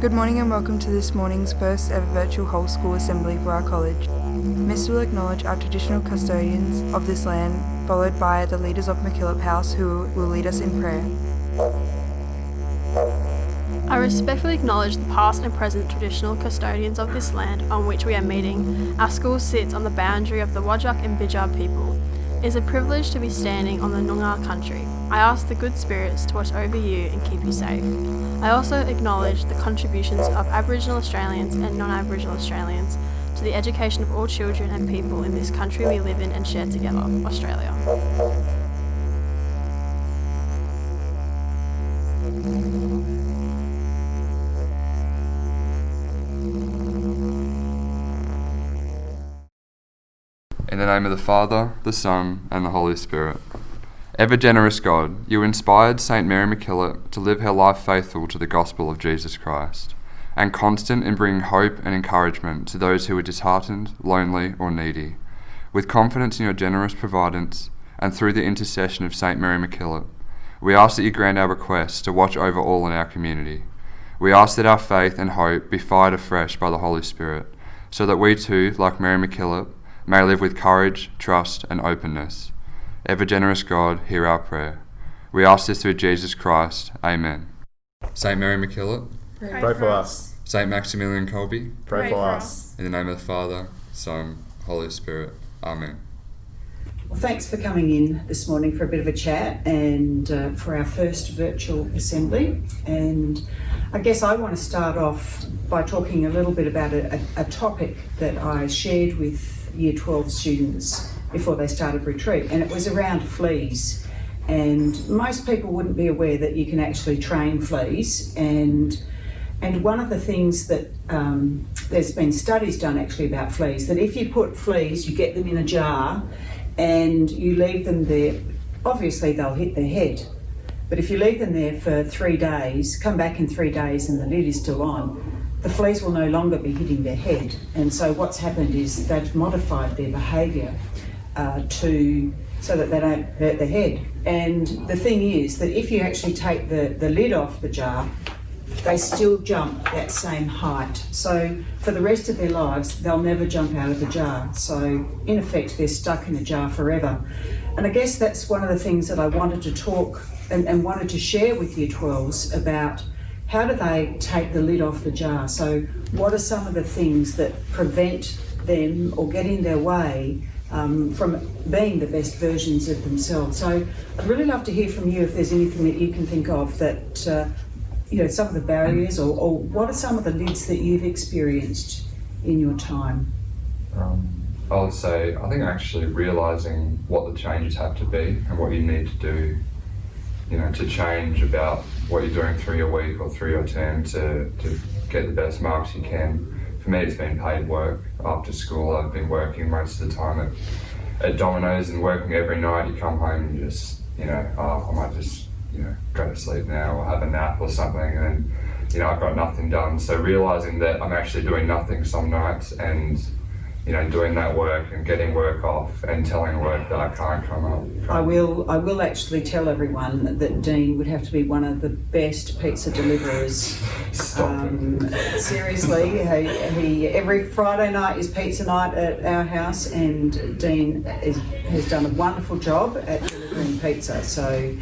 Good morning and welcome to this morning's first ever virtual whole school assembly for our college. Miss will acknowledge our traditional custodians of this land, followed by the leaders of MacKillop House who will lead us in prayer. I respectfully acknowledge the past and present traditional custodians of this land on which we are meeting. Our school sits on the boundary of the Whadjuk and Bidjar people. It is a privilege to be standing on the Noongar country. I ask the good spirits to watch over you and keep you safe. I also acknowledge the contributions of Aboriginal Australians and non-Aboriginal Australians to the education of all children and people in this country we live in and share together, Australia. In the name of the Father, the Son, and the Holy Spirit. Ever generous God, you inspired St. Mary MacKillop to live her life faithful to the gospel of Jesus Christ, and constant in bringing hope and encouragement to those who are disheartened, lonely, or needy. With confidence in your generous providence, and through the intercession of St. Mary MacKillop, we ask that you grant our requests to watch over all in our community. We ask that our faith and hope be fired afresh by the Holy Spirit, so that we too, like Mary MacKillop, may live with courage, trust, and openness. Ever generous God, hear our prayer. We ask this through Jesus Christ. Amen. St. Mary MacKillop, Pray for us. St. Maximilian Kolbe, Pray for us. in the name of the Father, Son, Holy Spirit. Amen. Well, thanks for coming in this morning for a bit of a chat and for our first virtual assembly. And I guess I want to start off by talking a little bit about a topic that I shared with Year 12 students before they started retreat, and it was around fleas. And most people wouldn't be aware that you can actually train fleas, and one of the things that there's been studies done actually about fleas, that if you put fleas, you get them in a jar and you leave them there, obviously they'll hit their head, but if you leave them there for 3 days, come back in 3 days and the lid is still on, the fleas will no longer be hitting their head. And so what's happened is they've modified their behaviour so that they don't hurt their head. And the thing is that if you actually take the lid off the jar, they still jump that same height. So for the rest of their lives, they'll never jump out of the jar. So in effect, they're stuck in the jar forever. And I guess that's one of the things that I wanted to talk and wanted to share with Year 12s about. How do they take the lid off the jar? So what are some of the things that prevent them or get in their way from being the best versions of themselves? So I'd really love to hear from you if there's anything that you can think of that, some of the barriers or what are some of the lids that you've experienced in your time? I would say, I think actually realising what the changes have to be and what you need to do, to change about what you're doing through your week or through your term to get the best marks you can. For me, it's been paid work. After school, I've been working most of the time at Domino's and working every night. You come home and just, I might just, go to sleep now or have a nap or something, and then, I've got nothing done. So realising that I'm actually doing nothing some nights and, doing that work and getting work off and telling work that I can't come up. I will actually tell everyone that Dean would have to be one of the best pizza deliverers. Seriously, he every Friday night is pizza night at our house, and Dean has done a wonderful job at delivering pizza. So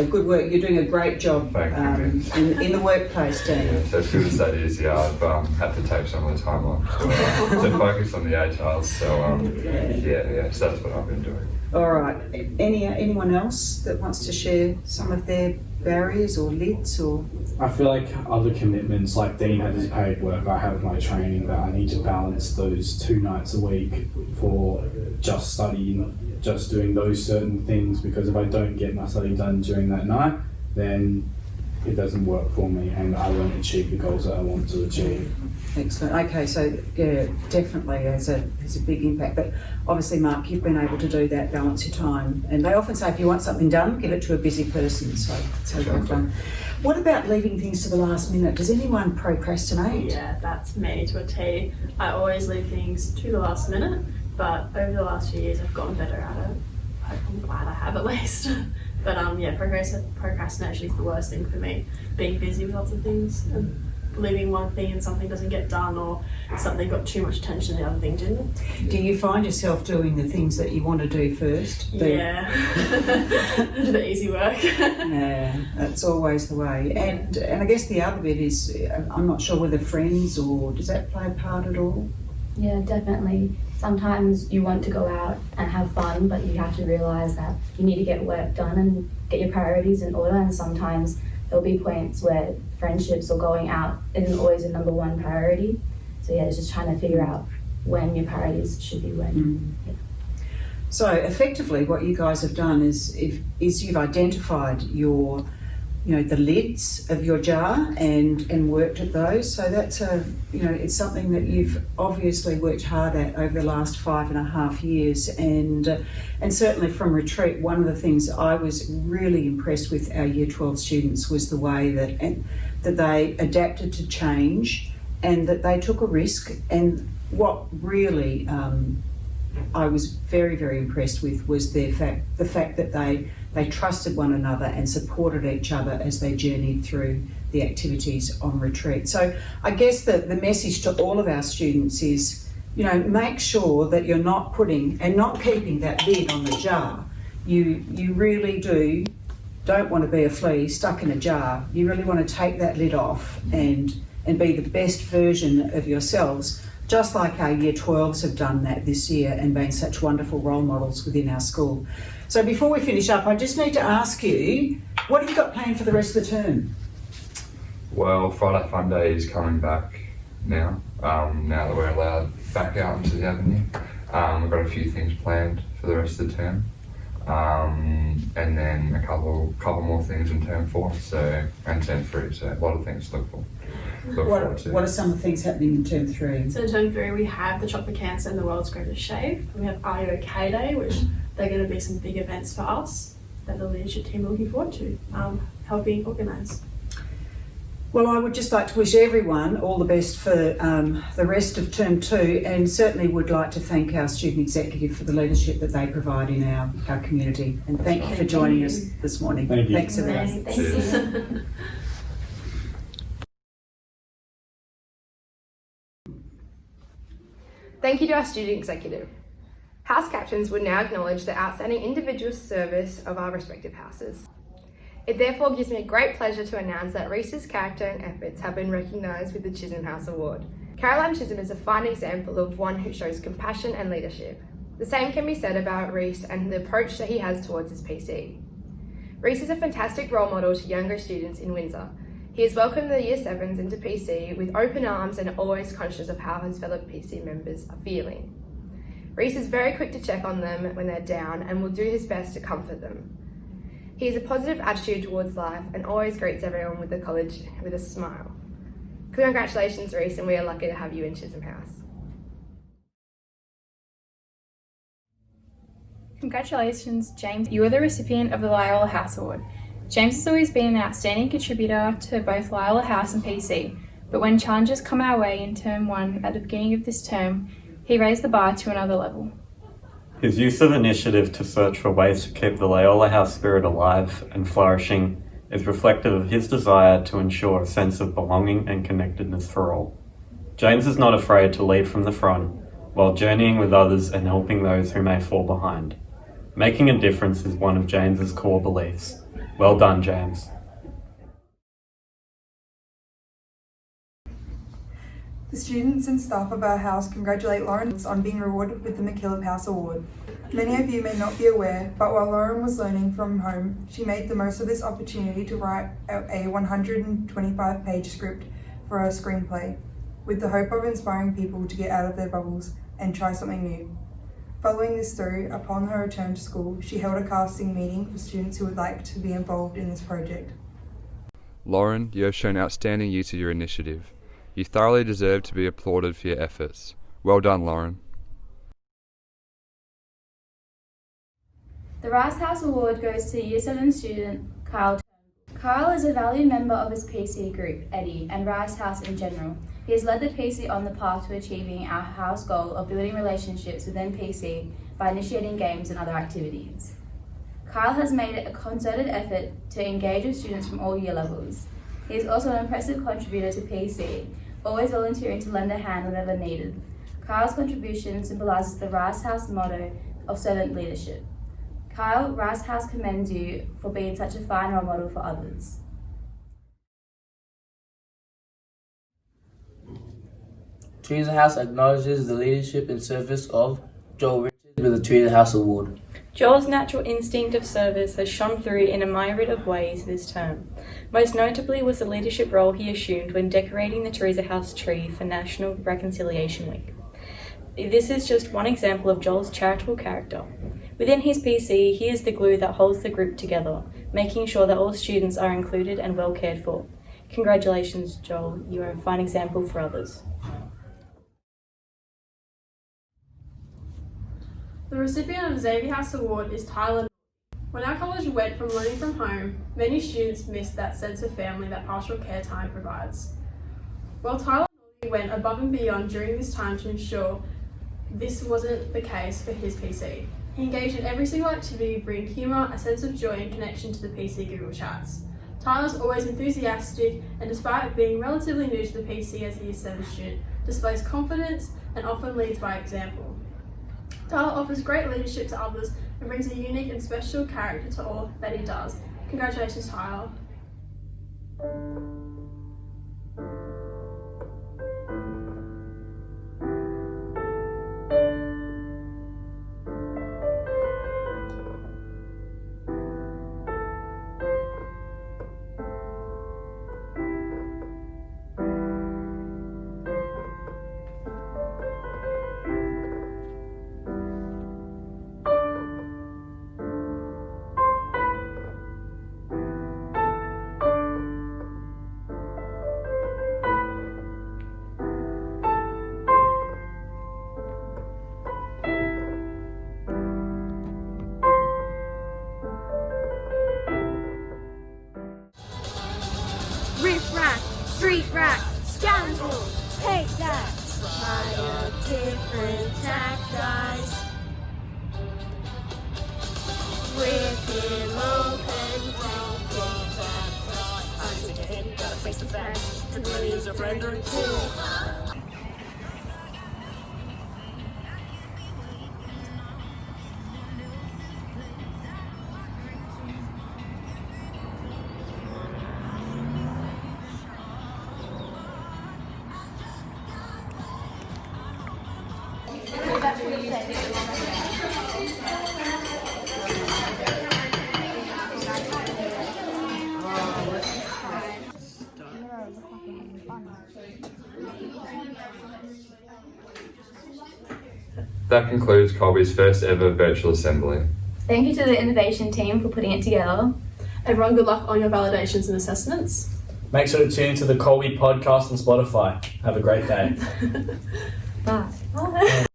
good work. You're doing a great job in the workplace, Dean. Yeah, so as good as that is, I've had to take some of the time off to focus on the ATARs. So so that's what I've been doing. All right. Anyone else that wants to share some of their barriers or lids or? I feel like other commitments, like Dean has his paid work, I have my training, that I need to balance those 2 nights a week for just studying, just doing those certain things, because if I don't get my study done during that night, then it doesn't work for me and I won't achieve the goals that I want to achieve. Excellent. Okay, so yeah, definitely has a big impact. But obviously, Mark, you've been able to do that, balance your time. And they often say if you want something done, give it to a busy person. So well done. What about leaving things to the last minute? Does anyone procrastinate? Yeah, that's me to a T. I always leave things to the last minute, but over the last few years I've gotten better at it. I'm glad I have at least. But procrastination is the worst thing for me. Being busy with lots of things. leaving one thing and something doesn't get done, or something got too much attention and the other thing didn't. Do you find yourself doing the things that you want to do first? Yeah, do the easy work. Yeah, that's always the way. And I guess the other bit is, I'm not sure whether friends or does that play a part at all? Yeah, definitely. Sometimes you want to go out and have fun, but you have to realise that you need to get work done and get your priorities in order, and sometimes there'll be points where friendships or going out isn't always a number one priority. So yeah, it's just trying to figure out when your priorities should be when. Yeah. So effectively what you guys have done is you've identified your, the lids of your jar and worked at those. So that's it's something that you've obviously worked hard at over the last 5.5 years. And certainly from retreat, one of the things I was really impressed with our Year 12 students was the way that they adapted to change and that they took a risk. And what really I was very, very impressed with was the fact that they trusted one another and supported each other as they journeyed through the activities on retreat. So I guess the message to all of our students is, make sure that you're not putting and not keeping that lid on the jar. You really don't want to be a flea stuck in a jar. You really want to take that lid off and be the best version of yourselves, just like our Year 12s have done that this year and been such wonderful role models within our school. So before we finish up, I just need to ask you, what have you got planned for the rest of the term? Well, Friday Fun Day is coming back now, now that we're allowed back out into the avenue. We've got a few things planned for the rest of the term. And then a couple more things in term 4, and term 3, so a lot of things to look forward to. What are some of the things happening in term 3? So in term 3 we have the Chop for Cancer and the World's Greatest Shave. We have Are You OK Day, which they're going to be some big events for us that the leadership team are looking forward to helping organise. Well, I would just like to wish everyone all the best for the rest of term 2, and certainly would like to thank our student executive for the leadership that they provide in our community. And thank you for joining us this morning. Thank you. Thanks, everyone. Thank you. Thank you to our student executive. House captains would now acknowledge the outstanding individual service of our respective houses. It therefore gives me great pleasure to announce that Reese's character and efforts have been recognised with the Chisholm House Award. Caroline Chisholm is a fine example of one who shows compassion and leadership. The same can be said about Reese and the approach that he has towards his PC. Reese is a fantastic role model to younger students in Windsor. He has welcomed the Year 7s into PC with open arms and always conscious of how his fellow PC members are feeling. Reese is very quick to check on them when they're down and will do his best to comfort them. He has a positive attitude towards life and always greets everyone with the college with a smile. Congratulations, Reese, and we are lucky to have you in Chisholm House. Congratulations, James. You are the recipient of the Loyola House Award. James has always been an outstanding contributor to both Loyola House and PC, but when challenges come our way in term 1 at the beginning of this term, he raised the bar to another level. His use of initiative to search for ways to keep the Loyola House spirit alive and flourishing is reflective of his desire to ensure a sense of belonging and connectedness for all. James is not afraid to lead from the front while journeying with others and helping those who may fall behind. Making a difference is one of James's core beliefs. Well done, James. The students and staff of our house congratulate Lauren on being rewarded with the MacKillop House Award. Many of you may not be aware, but while Lauren was learning from home, she made the most of this opportunity to write a 125-page script for her screenplay, with the hope of inspiring people to get out of their bubbles and try something new. Following this through, upon her return to school, she held a casting meeting for students who would like to be involved in this project. Lauren, you have shown outstanding use of your initiative. You thoroughly deserve to be applauded for your efforts. Well done, Lauren. The Rice House Award goes to Year 7 student Kyle. Kyle is a valued member of his PC group, Eddie, and Rice House in general. He has led the PC on the path to achieving our house goal of building relationships within PC by initiating games and other activities. Kyle has made a concerted effort to engage with students from all year levels. He is also an impressive contributor to PC, always volunteering to lend a hand whenever needed. Kyle's contribution symbolises the Rice House motto of servant leadership. Kyle, Rice House commends you for being such a fine role model for others. Teresa House acknowledges the leadership and service of Joel Richards with the Teresa House Award. Joel's natural instinct of service has shone through in a myriad of ways this term. Most notably was the leadership role he assumed when decorating the Teresa House tree for National Reconciliation Week. This is just one example of Joel's charitable character. Within his PC, he is the glue that holds the group together, making sure that all students are included and well cared for. Congratulations, Joel. You are a fine example for others. The recipient of the Xavier House Award is Tyler. When our college went from learning from home, many students missed that sense of family that pastoral care time provides. Well, Tyler went above and beyond during this time to ensure this wasn't the case for his PC. He engaged in every single activity, bringing humour, a sense of joy and connection to the PC Google Chats. Tyler's always enthusiastic and, despite being relatively new to the PC as a Year 7 student, displays confidence and often leads by example. Tyler offers great leadership to others and brings a unique and special character to all that he does. Congratulations, Tyler. Riff raff, street rat, scoundrel, take that. Try a different tack, guys. Rip him open, take it back. Again, gotta face the facts. Could really use a friend or two. That concludes Colby's first ever virtual assembly. Thank you to the innovation team for putting it together. Everyone, good luck on your validations and assessments. Make sure to tune to the Colby podcast on Spotify. Have a great day. Bye.